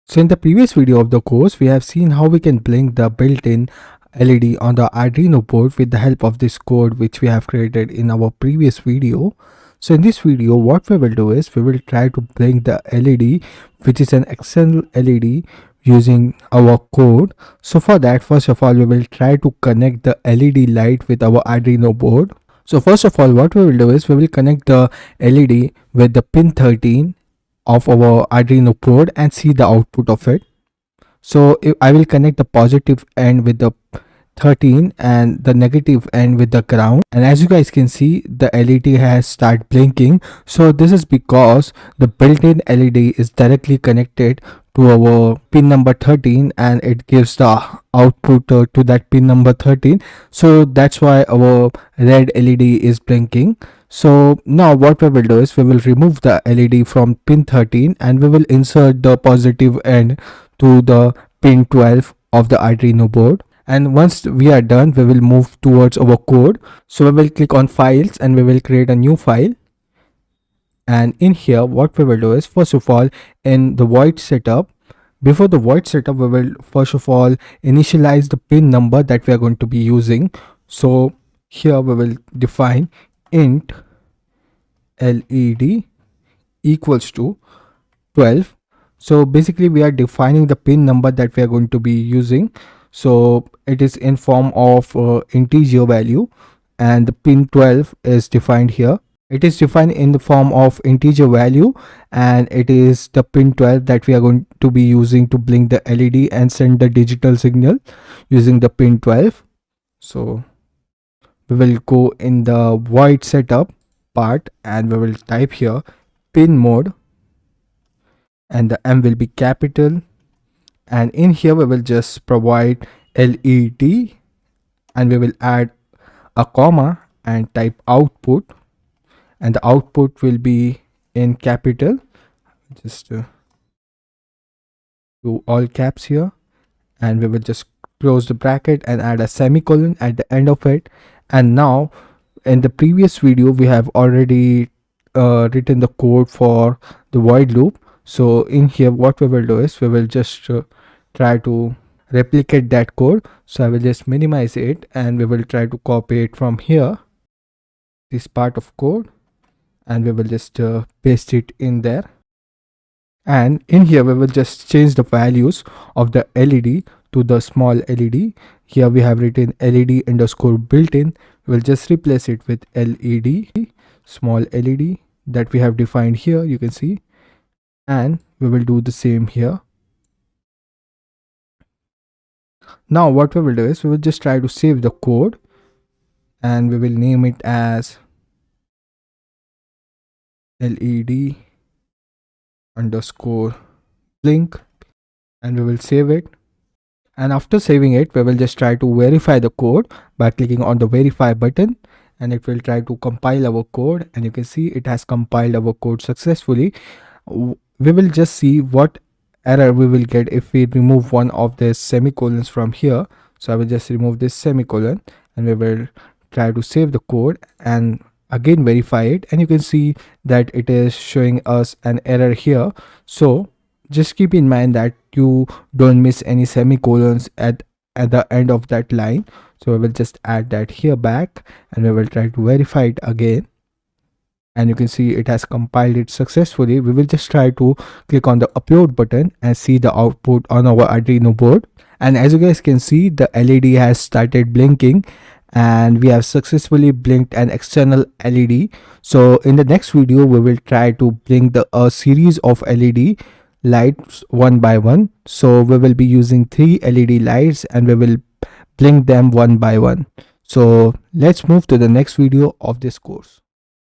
So in the previous video of the course, we have seen how we can blink the built-in LED on the Arduino board with the help of this code which we have created in our previous video. So in this video, what we will do is we will try to blink the LED, which is an external LED, using our code. So for that, first of all, we will try to connect the LED light with our Arduino board. So first of all, what we will do is we will connect the LED with the pin 13 of our Arduino board and see the output of it. So if I will connect the positive end with the 13 and the negative end with the ground, and as you guys can see, the LED has started blinking. So this is because the built-in LED is directly connected to our pin number 13 and it gives the output to that pin number 13. So that's why our red LED is blinking. So now what we will do is we will remove the LED from pin 13 and we will insert the positive end to the pin 12 of the Arduino board. And once we are done, we will move towards our code. So we will click on files and we will create a new file. And in here, what we will do is, first of all, in the void setup, before the void setup, we will first of all initialize the pin number that we are going to be using. So here we will define int LED equals to 12. So basically we are defining the pin number that we are going to be using. So it is in form of integer value, and the pin 12 is defined here. It is defined in the form of integer value, and it is the pin 12 that we are going to be using to blink the LED and send the digital signal using the pin 12. So we will go in the void setup part and we will type here pin mode, and the M will be capital, and in here we will just provide LED and we will add a comma and type output, and the output will be in capital. Just do all caps here, and we will just close the bracket and add a semicolon at the end of it. And now in the previous video we have already written the code for the void loop. So in here what we will do is we will just try to replicate that code. So I will just minimize it and we will try to copy it from here, this part of code, and we will just paste it in there. And in here we will just change the values of the LED to the small LED. Here we have written LED underscore built-in. We will just replace it with LED small LED that we have defined here, you can see, and we will do the same here. Now what we will do is we will just try to save the code and we will name it as LED underscore blink, and we will save it. And after saving it, we will just try to verify the code by clicking on the verify button, and it will try to compile our code, and you can see it has compiled our code successfully. We will just see what error we will get if we remove one of the semicolons from here. So I will just remove this semicolon and we will try to save the code and again verify it, and you can see that it is showing us an error here. So just keep in mind that you don't miss any semicolons at the end of that line. So we will just add that here back and we will try to verify it again, and you can see it has compiled it successfully. We will just try to click on the upload button and see the output on our Arduino board, and as you guys can see, the LED has started blinking and we have successfully blinked an external LED. So in the next video we will try to blink a series of LED lights one by one. So we will be using 3 LED lights and we will blink them one by one. So let's move to the next video of this course.